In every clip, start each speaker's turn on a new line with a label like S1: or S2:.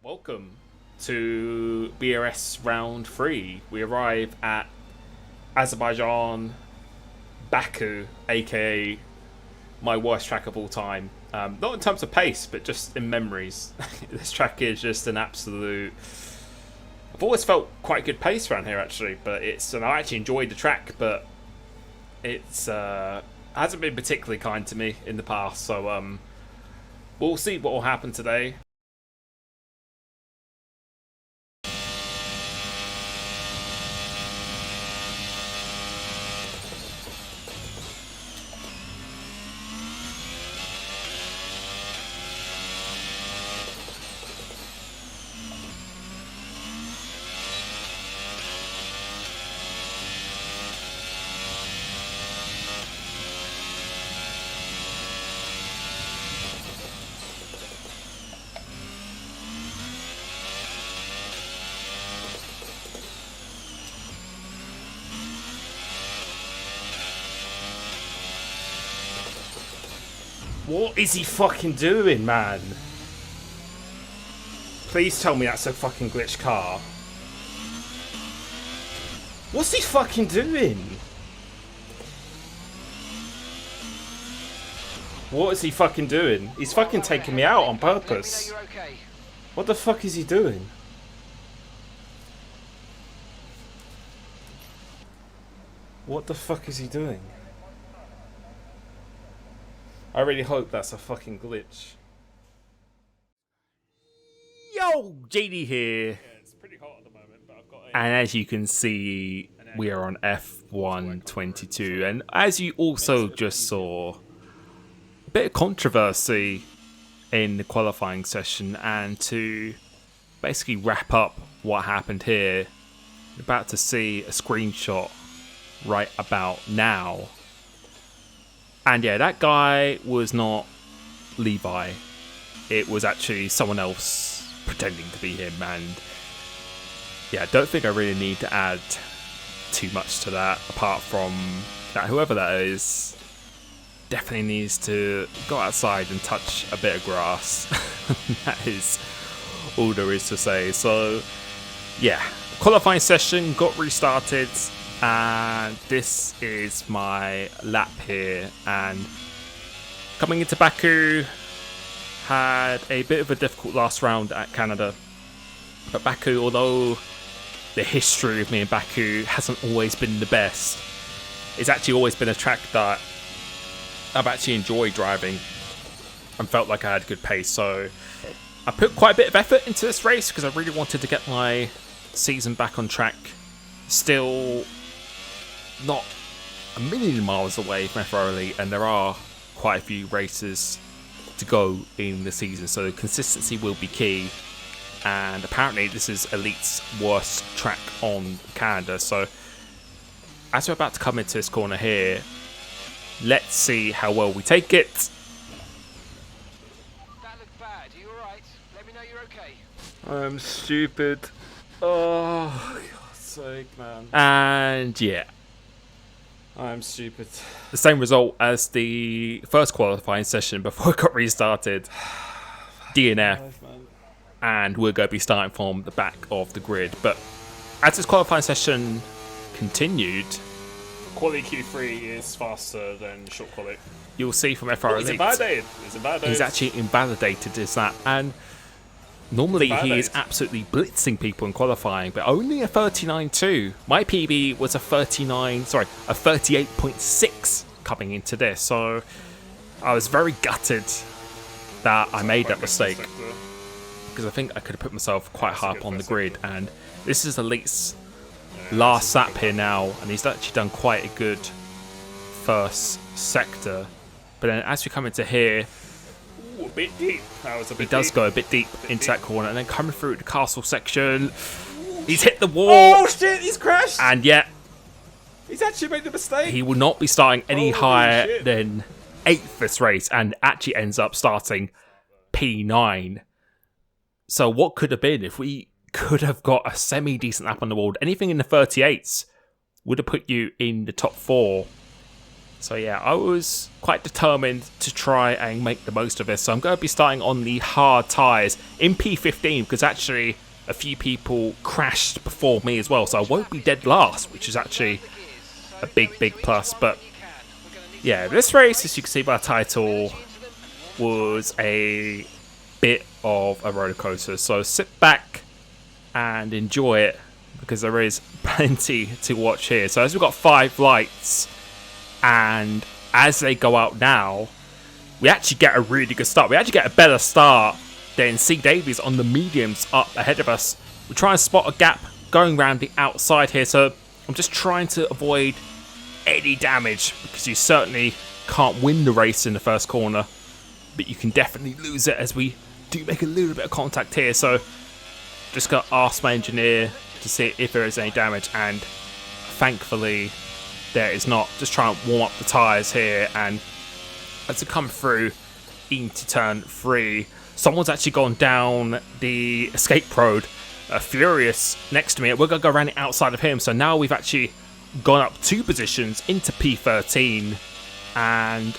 S1: Welcome to BRS round 3. We arrive at Azerbaijan, Baku, aka my worst track of all time. Not in terms of pace, but just in memories. This track is just an absolute... I've always felt quite good pace around here, actually, but and I actually enjoyed the track, but it's hasn't been particularly kind to me in the past. So we'll see what will happen today. What is he fucking doing, man? Please tell me that's a fucking glitched car. What's he fucking doing? What is he fucking doing? He's fucking taking me out on purpose. What the fuck is he doing? What the fuck is he doing? I really hope that's a fucking glitch. Yo, JD here. Yeah, it's pretty hot at the moment, but I've got and as you can see, we are on F122. And as you also just saw, a bit of controversy in the qualifying session. And to basically wrap up what happened here, you're about to see a screenshot right about now. And yeah, that guy was not Levi. It was actually someone else pretending to be him. And yeah, I don't think I really need to add too much to that, apart from that whoever that is definitely needs to go outside and touch a bit of grass. That is all there is to say. So yeah, qualifying session got restarted. And this is my lap here, and coming into Baku, had a bit of a difficult last round at Canada, but Baku, although the history of me in Baku hasn't always been the best, it's actually always been a track that I've actually enjoyed driving and felt like I had good pace. So I put quite a bit of effort into this race because I really wanted to get my season back on track. Still not a million miles away from F1, and there are quite a few races to go in the season, so consistency will be key. And apparently this is Elite's worst track on Canada, so as we're about to come into this corner here, let's see how well we take it.
S2: That looked bad. Are you alright? Let me know you're okay.
S1: I'm stupid. Oh, God's sake, man. And yeah, I'm stupid. The same result as the first qualifying session before it got restarted. DNF. And we're going to be starting from the back of the grid. But as this qualifying session continued, quality Q3 is faster than short quality. You'll see from FR Elite. He's actually invalidated this lap. And normally he is absolutely blitzing people in qualifying, but only a 39.2. My PB was a 38.6 coming into this, so I was very gutted that I made that mistake, because I think I could have put myself quite high up on the grid. And this is Elite's last lap here now, and he's actually done quite a good first sector. But then as we come into here, a bit deep. He does go a bit deep into that corner, and then coming through the castle section, he's hit the wall.
S3: Oh shit, he's crashed!
S1: And yet,
S3: he's actually made the mistake.
S1: He will not be starting any higher than 8th this race, and actually ends up starting P9. So what could have been if we could have got a semi-decent lap on the board? Anything in the 38s would have put you in the top 4. So yeah, I was quite determined to try and make the most of this. So I'm going to be starting on the hard tyres in P15 because actually a few people crashed before me as well. So I won't be dead last, which is actually a big plus. But yeah, this race, as you can see by the title, was a bit of a roller coaster. So sit back and enjoy it because there is plenty to watch here. So as we've got 5 lights, and as they go out now, we actually get a really good start. We actually get a better start than C. Davies on the mediums up ahead of us. We're trying to spot a gap going around the outside here. So I'm just trying to avoid any damage because you certainly can't win the race in the first corner, but you can definitely lose it as we do make a little bit of contact here. So just got to ask my engineer to see if there is any damage, and thankfully there is not. Just trying to warm up the tyres here, and as we come through into turn 3, someone's actually gone down the escape road. Furious next to me. We're going to go around the outside of him. So now we've actually gone up 2 positions into P13, and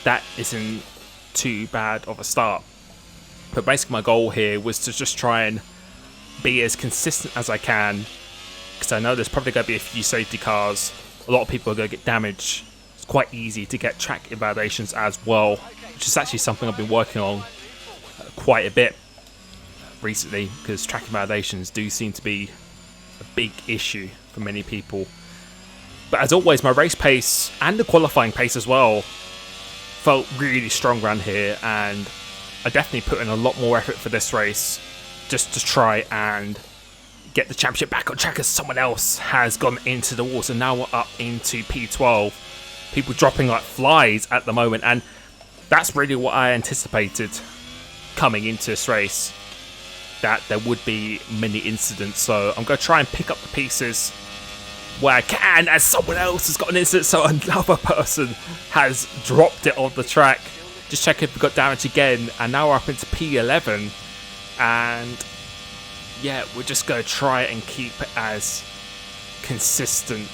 S1: that isn't too bad of a start. But basically my goal here was to just try and be as consistent as I can, because I know there's probably going to be a few safety cars. A lot of people are going to get damaged. It's quite easy to get track invalidations as well, which is actually something I've been working on quite a bit recently, because track invalidations do seem to be a big issue for many people. But as always, my race pace and the qualifying pace as well felt really strong around here, and I definitely put in a lot more effort for this race just to try and get the championship back on track, as someone else has gone into the wall. So now we're up into P12. People dropping like flies at the moment, and that's really what I anticipated coming into this race, that there would be many incidents. So I'm going to try and pick up the pieces where I can, as someone else has got an incident, so another person has dropped it on the track. Just check if we got damage again, and now we're up into P11, and yeah, we're just going to try and keep it as consistent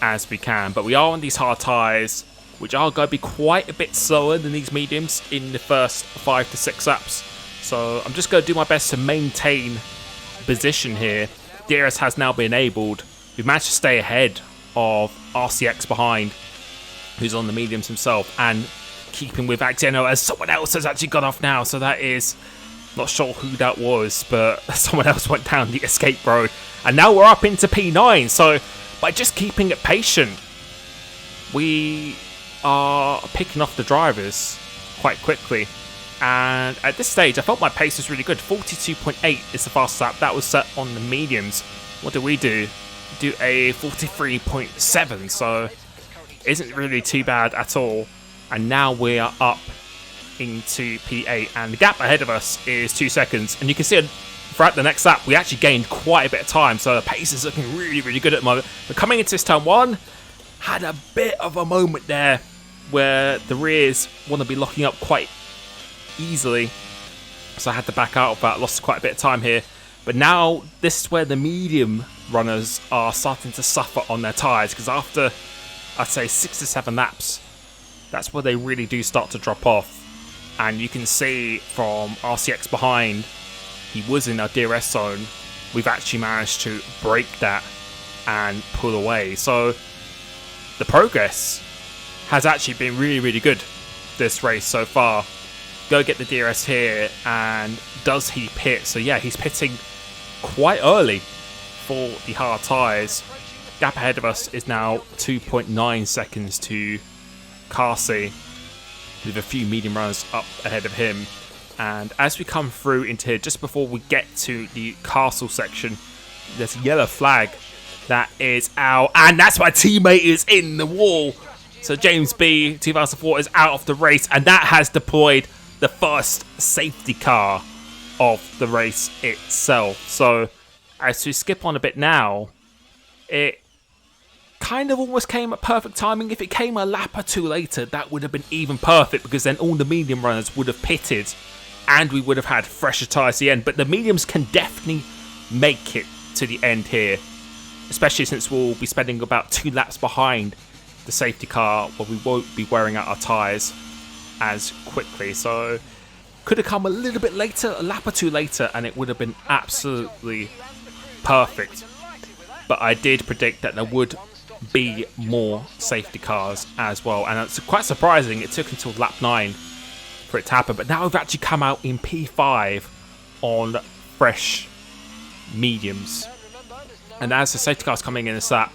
S1: as we can. But we are on these hard tyres, which are going to be quite a bit slower than these mediums in the first 5 to 6 laps. So I'm just going to do my best to maintain position here. DRS has now been enabled. We've managed to stay ahead of RCX behind, who's on the mediums himself, and keeping with Acciano, as someone else has actually gone off now. So that is, not sure who that was, but someone else went down the escape road. And now we're up into P9. So by just keeping it patient, we are picking off the drivers quite quickly. And at this stage, I felt my pace was really good. 42.8 is the fastest lap. That was set on the mediums. What do? We do a 43.7, so isn't really too bad at all. And now we are up into P8, and the gap ahead of us is 2 seconds. And you can see throughout the next lap, we actually gained quite a bit of time, so the pace is looking really good at the moment. But coming into this turn 1, had a bit of a moment there where the rears want to be locking up quite easily, so I had to back out of that. Lost quite a bit of time here, but now this is where the medium runners are starting to suffer on their tyres, because after, I'd say, 6 to 7 laps, that's where they really do start to drop off. And you can see from RCX behind, he was in our DRS zone. We've actually managed to break that and pull away. So the progress has actually been really good this race so far. Go get the DRS here, and does he pit? So yeah, he's pitting quite early for the hard tyres. Gap ahead of us is now 2.9 seconds to Carsey, with a few medium runners up ahead of him. And as we come through into here, just before we get to the castle section, there's a yellow flag that is out, and that's my teammate is in the wall. So James B 2004 is out of the race, and that has deployed the first safety car of the race itself. So as we skip on a bit now, it kind of almost came at perfect timing. If it came a lap or 2 later, that would have been even perfect, because then all the medium runners would have pitted and we would have had fresher tyres at the end. But the mediums can definitely make it to the end here, especially since we'll be spending about 2 laps behind the safety car where we won't be wearing out our tyres as quickly. So could have come a little bit later, a lap or two later, and it would have been absolutely perfect. But I did predict that there would be more safety cars as well, and it's quite surprising it took until lap 9 for it to happen. But now we've actually come out in P5 on fresh mediums, and as the safety cars coming in this lap,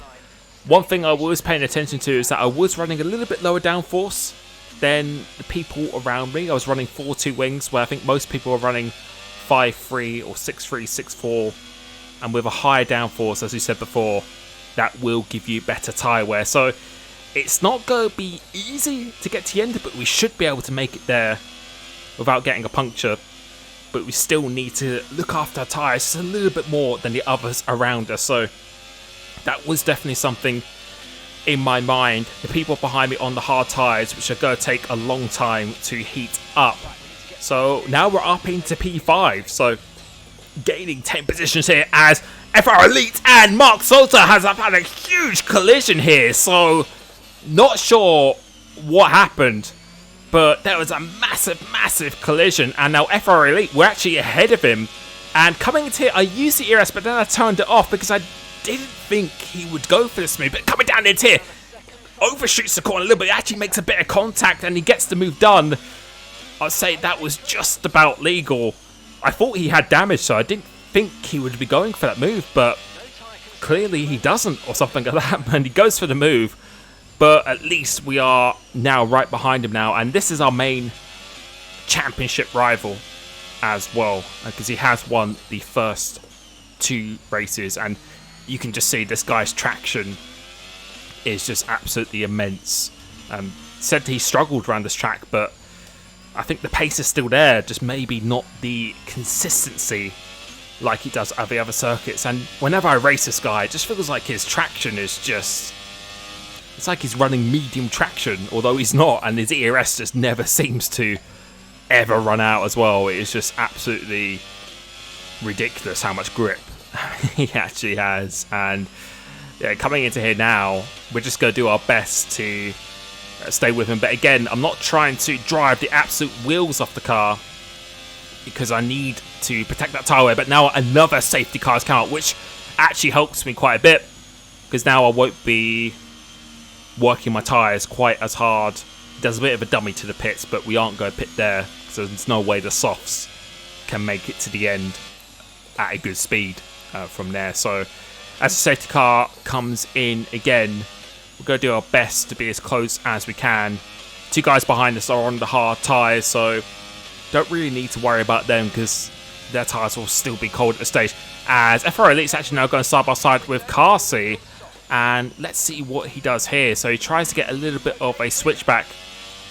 S1: one thing I was paying attention to is that I was running a little bit lower downforce than the people around me. I was running 4.2 wings, where I think most people are running 5.3 or 6.3, 6.4, and with a higher downforce, as we said before, that will give you better tyre wear. So it's not going to be easy to get to the end, but we should be able to make it there without getting a puncture. But we still need to look after our tyres just a little bit more than the others around us. So that was definitely something in my mind. The people behind me on the hard tyres, which are going to take a long time to heat up. So now we're up into P5. So gaining 10 positions here as FR Elite and Mark Salter has had a huge collision here. So not sure what happened, but there was a massive collision, and now FR Elite, we're actually ahead of him. And coming into here, I used the ERS, but then I turned it off because I didn't think he would go for this move. But coming down into here, overshoots the corner a little bit, actually makes a bit of contact, and he gets the move done. I'd say that was just about legal. I thought he had damage, so I didn't think he would be going for that move, but clearly he doesn't, or something like that, and he goes for the move. But at least we are now right behind him now, and this is our main championship rival as well, because he has won the first 2 races, and you can just see this guy's traction is just absolutely immense. Said he struggled around this track, but I think the pace is still there, just maybe not the consistency like he does at the other circuits. And whenever I race this guy, it just feels like his traction is just... it's like he's running medium traction, although he's not, and his ERS just never seems to ever run out as well. It is just absolutely ridiculous how much grip he actually has. And yeah, coming into here now, we're just going to do our best to stay with him. But again, I'm not trying to drive the absolute wheels off the car because I need to protect that tyre wear. But now another safety car has come out, which actually helps me quite a bit, because now I won't be working my tyres quite as hard. There's a bit of a dummy to the pits, but we aren't going to pit there, so there's no way the softs can make it to the end at a good speed from there. So as the safety car comes in again, we're going to do our best to be as close as we can. 2 guys behind us are on the hard tyres, so don't really need to worry about them because their tyres will still be cold at the stage. As FR Elite's actually now going side by side with Carsey, and let's see what he does here. So he tries to get a little bit of a switchback.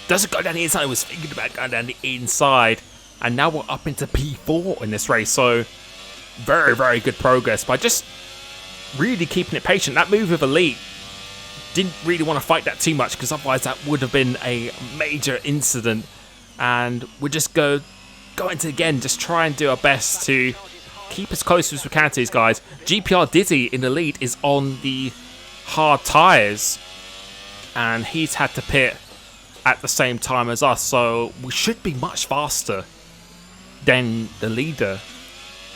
S1: Doesn't go down the inside. I was thinking about going down the inside. And now we're up into P4 in this race. So very good progress by just really keeping it patient. That move with Elite, didn't really want to fight that too much, because otherwise that would have been a major incident. And we're just going to, again, just try and do our best to keep as close as we can to these guys. GPR Dizzy in the lead is on the hard tyres, and he's had to pit at the same time as us, so we should be much faster than the leader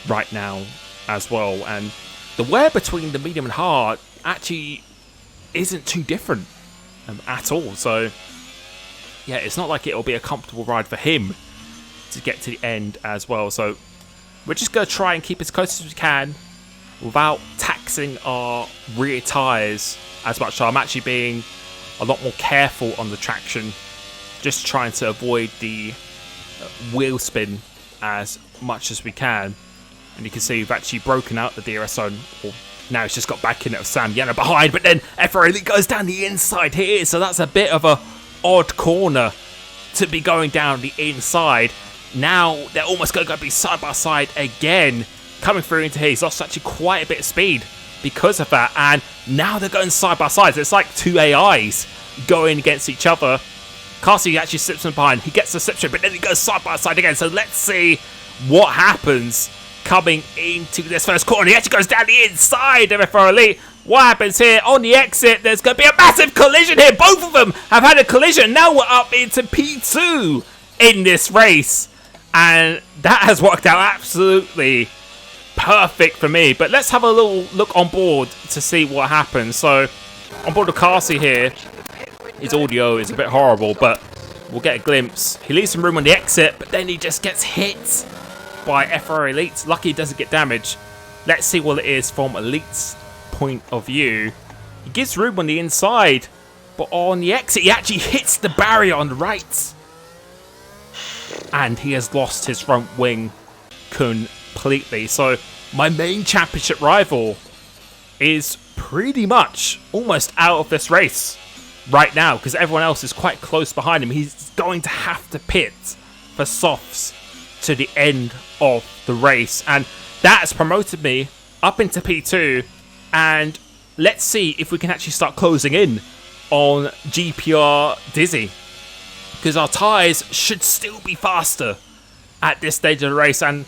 S1: right now as well. And the wear between the medium and hard actually isn't too different at all, so yeah, it's not like it'll be a comfortable ride for him to get to the end as well. So we're just going to try and keep as close as we can without taxing our rear tyres as much. So I'm actually being a lot more careful on the traction, just trying to avoid the wheel spin as much as we can. And you can see we've actually broken out the DRS zone. Now it's just got back in it with Sam Yenna behind, but then FR Elite goes down the inside here, so that's a bit of a odd corner to be going down the inside. Now they're almost going to be side by side again, coming through into here. He's lost actually quite a bit of speed because of that, and now they're going side by side. So it's like 2 AIs going against each other. Carsey actually slips from behind. He gets the slip strip, but then he goes side by side again. So let's see what happens coming into this first corner. He actually goes down the inside of FR Elite. What happens here? On the exit, there's going to be a massive collision here. Both of them have had a collision. Now we're up into P2 in this race. And that has worked out absolutely perfect for me. But let's have a little look on board to see what happens. So, on board of Carsey here, his audio is a bit horrible, but we'll get a glimpse. He leaves some room on the exit, but then he just gets hit by FR Elite. Lucky he doesn't get damaged. Let's see what it is from Elite's point of view. He gives room on the inside, but on the exit he actually hits the barrier on the right, and he has lost his front wing completely. So my main championship rival is pretty much almost out of this race right now, because everyone else is quite close behind him. He's going to have to pit for softs to the end of the race, and that has promoted me up into P2. And let's see if we can actually start closing in on GPR Dizzy, because our tyres should still be faster at this stage of the race. And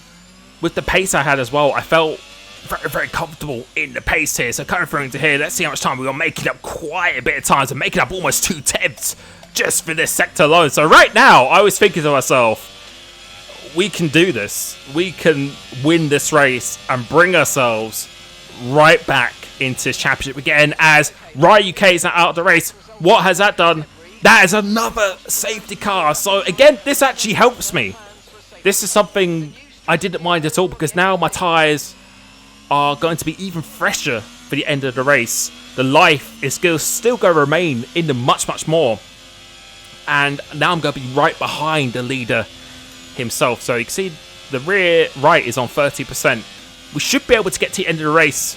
S1: with the pace I had as well, I felt very, very comfortable in the pace here. So coming through into here, let's see how much time we are making up. Quite a bit of time, so making up almost 2 tenths just for this sector alone. So right now, I was thinking to myself, we can do this. We can win this race and bring ourselves right back into this championship again, as Rye UK is now out of the race. What has that done? That is another safety car. So again, this actually helps me. This is something I didn't mind at all, because now my tyres are going to be even fresher for the end of the race. The life is still going to remain in them much, much more. And now I'm going to be right behind the leader himself. So you can see the rear right is on 30%. We should be able to get to the end of the race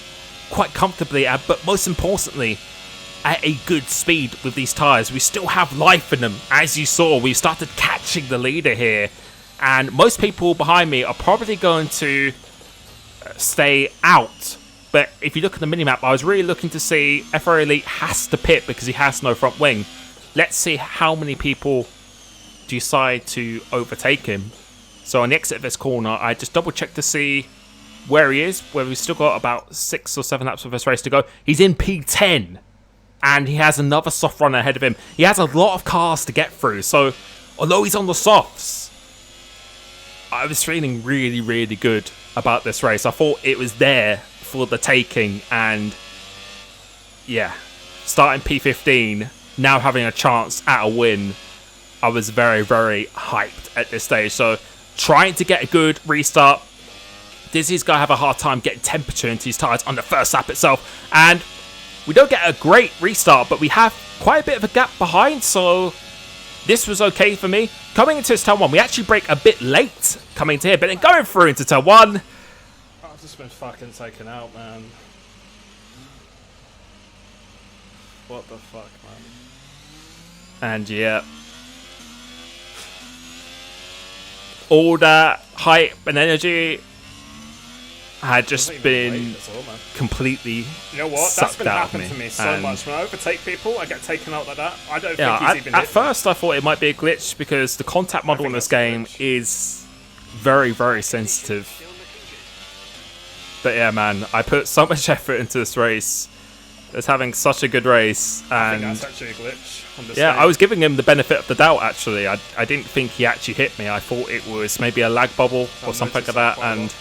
S1: quite comfortably, but most importantly, at a good speed with these tyres. We still have life in them. As you saw, we started catching the leader here, and most people behind me are probably going to stay out. But if you look at the minimap, I was really looking to see FR Elite has to pit because he has no front wing. Let's see how many people decide to overtake him. So on the exit of this corner, I just double checked to see where he is, where we've still got about 6 or 7 laps of this race to go. He's in P10, and he has another soft runner ahead of him. He has a lot of cars to get through, so although he's on the softs, I was feeling really, really good about this race. I thought it was there for the taking, and yeah, starting P15, now having a chance at a win, I was very, very hyped at this stage. So trying to get a good restart. Dizzy's going to have a hard time getting temperature into his tyres on the first lap itself. And we don't get a great restart, but we have quite a bit of a gap behind. So this was okay for me. Coming into this turn 1, we actually break a bit late coming to here. But then going through into turn 1.
S3: I've just been fucking taken out, man. What the fuck, man?
S1: And yeah, all that hype and energy had just been completely
S3: You know what? That's been happening to me so much. When I overtake people, I get taken out like that. I don't think he's even
S1: at first I thought it might be a glitch, because the contact model in this game is very, very sensitive. But yeah, man, I put so much effort into this race. It's having such a good race, and
S3: I think that's actually a glitch on this
S1: yeah,
S3: game.
S1: I was giving him the benefit of the doubt. Actually, I didn't think he actually hit me. I thought it was maybe a lag bubble or something like that, and
S3: as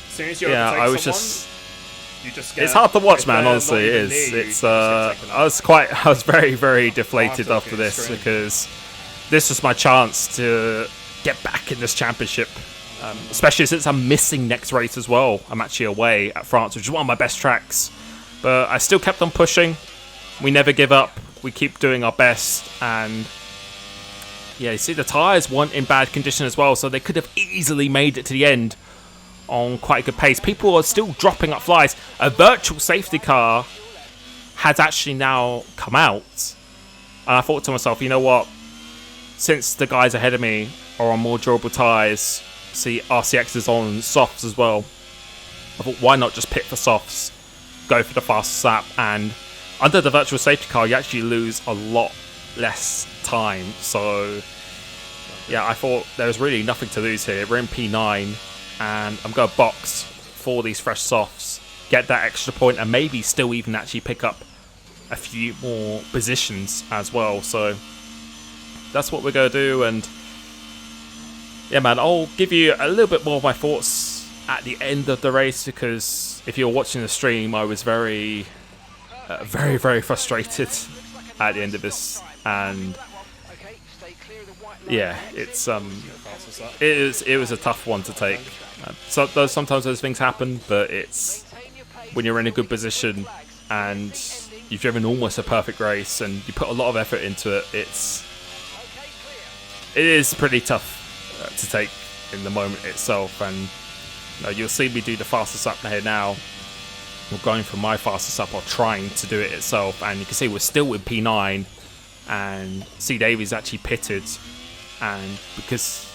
S3: soon as you
S1: yeah,
S3: overtake
S1: I was
S3: someone, you just get,
S1: it's hard to watch,
S3: if
S1: man.
S3: they're
S1: Honestly,
S3: not
S1: it
S3: even
S1: is.
S3: near you,
S1: It's
S3: you just get taken out.
S1: I was very, very deflated
S3: After
S1: after
S3: the
S1: this,
S3: screen.
S1: because this was my chance to get back in this championship. Especially since I'm missing next race as well. I'm actually away at France, which is one of my best tracks. But I still kept on pushing. We never give up. We keep doing our best. And yeah, you see the tyres weren't in bad condition as well, so they could have easily made it to the end on quite a good pace. People are still dropping up flies. A virtual safety car has actually now come out. And I thought to myself, you know what? Since the guys ahead of me are on more durable tyres, see RCX is on softs as well, I thought, why not just pit for softs, go for the fastest lap, and under the virtual safety car you actually lose a lot less time. So yeah, I thought there was really nothing to lose here. We're in P9 and I'm going to box for these fresh softs, get that extra point and maybe still even actually pick up a few more positions as well. So that's what we're going to do. And yeah, man, I'll give you a little bit more of my thoughts at the end of the race, because if you're watching the stream, I was very frustrated at the end of this. And yeah, it was a tough one to take. So sometimes those things happen, but it's when you're in a good position and you've driven almost a perfect race and you put a lot of effort into it, it is pretty tough to take in the moment itself. And you'll see me do the fastest lap here now. We're going for my fastest lap, or trying to do it itself, and you can see we're still with P9, and C. Davies actually pitted, and because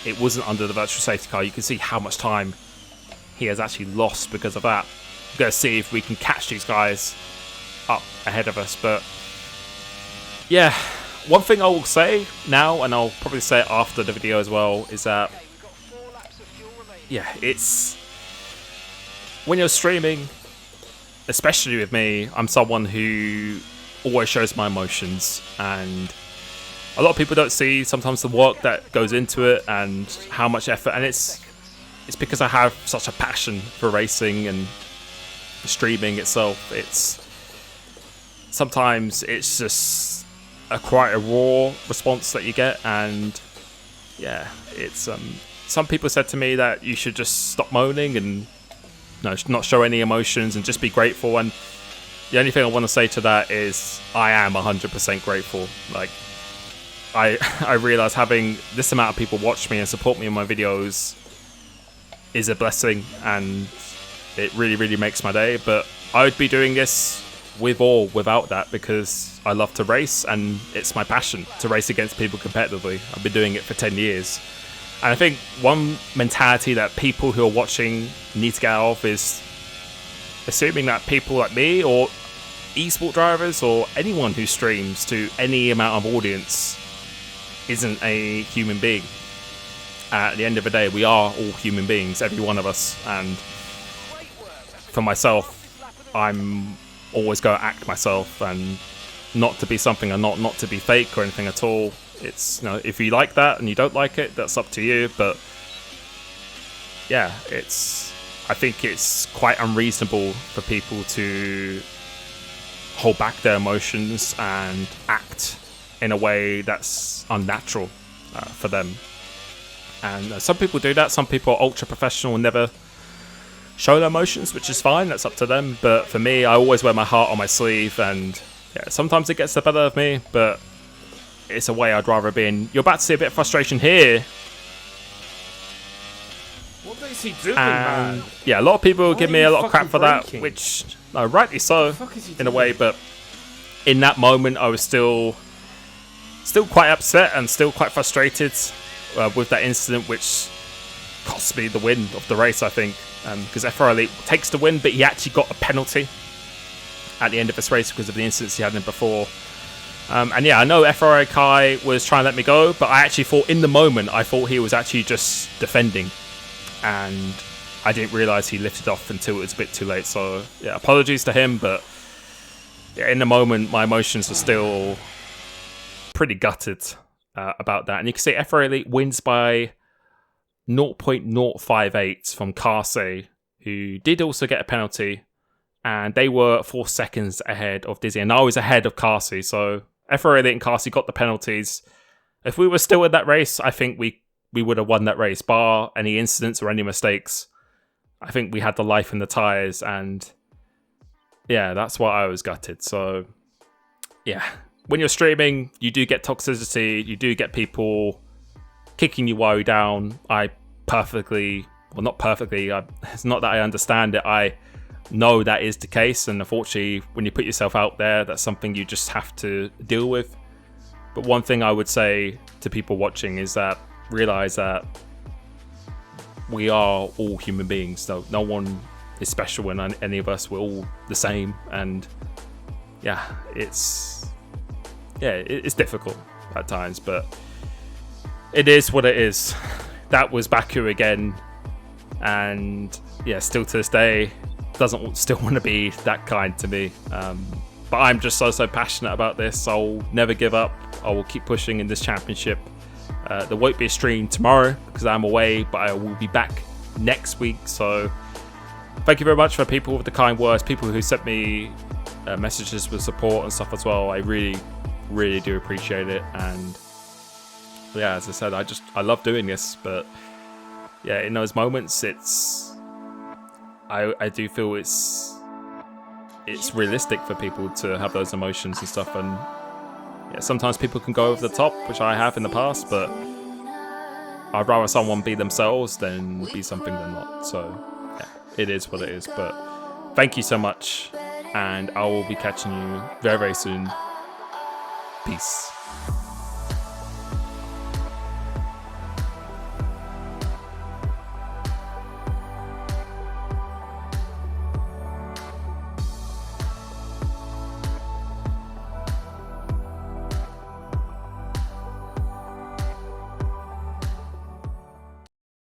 S1: it wasn't under the virtual safety car, you can see how much time he has actually lost because of that. We're going to see if we can catch these guys up ahead of us. But yeah, one thing I will say now, and I'll probably say it after the video as well, is that yeah, it's when you're streaming, especially with me, I'm someone who always shows my emotions, and a lot of people don't see sometimes the work that goes into it and how much effort. And it's because I have such a passion for racing and streaming itself. Sometimes it's just quite a raw response that you get, and yeah, it's some people said to me that you should just stop moaning and not show any emotions and just be grateful. And the only thing I want to say to that is I am 100% grateful. Like, I realize having this amount of people watch me and support me in my videos is a blessing, and it really, really makes my day. But I would be doing this with or without that, because I love to race and it's my passion to race against people competitively. I've been doing it for 10 years. And I think one mentality that people who are watching need to get out of is assuming that people like me, or esport drivers, or anyone who streams to any amount of audience, isn't a human being. At the end of the day, we are all human beings, every one of us. And for myself, I'm always going to act myself, and not to be something I'm not to be fake or anything at all. It's, if you like that and you don't like it, that's up to you. But yeah, I think it's quite unreasonable for people to hold back their emotions and act in a way that's unnatural for them. And some people do that. Some people are ultra professional and never show their emotions, which is fine. That's up to them. But for me, I always wear my heart on my sleeve, and yeah, sometimes it gets the better of me, but it's a way I'd rather be in. You're about to see a bit of frustration here.
S3: What is he doing, man?
S1: Yeah, a lot of people give me a lot of crap for that, which, rightly so, in a way. But in that moment, I was still quite upset and still quite frustrated with that incident, which cost me the win of the race, I think. Because FR Elite takes the win, but he actually got a penalty at the end of this race because of the incidents he had in before. And yeah, I know FRA Kai was trying to let me go, but I actually thought in the moment, I thought he was actually just defending. And I didn't realise he lifted off until it was a bit too late. So yeah, apologies to him, but yeah, in the moment, my emotions were still pretty gutted about that. And you can see FRA Elite wins by 0.058 from Carsey, who did also get a penalty. And they were 4 seconds ahead of Dizzy. And I was ahead of Carsey, so FRA Elite and Carsey got the penalties. If we were still in that race, I think we would have won that race, bar any incidents or any mistakes. I think we had the life in the tyres, and yeah, that's why I was gutted. So yeah, when you're streaming, you do get toxicity, you do get people kicking you while you're down. It's not that I understand it, I know that is the case, and unfortunately when you put yourself out there, that's something you just have to deal with. But one thing I would say to people watching is that realize that we are all human beings. No one is special, and any of us, we're all the same. And yeah, it's difficult at times, but it is what it is. That was Baku again, and yeah, still to this day, doesn't still want to be that kind to me. But I'm just so passionate about this. I'll never give up. I will keep pushing in this championship. There won't be a stream tomorrow because I'm away, but I will be back next week. So thank you very much for people with the kind words, people who sent me messages with support and stuff as well. I really do appreciate it. And yeah, as I said, I love doing this, but yeah, in those moments, I do feel it's realistic for people to have those emotions and stuff. And yeah, sometimes people can go over the top, which I have in the past, but I'd rather someone be themselves than be something they're not. So yeah, it is what it is. But thank you so much, and I will be catching you very, very soon. Peace.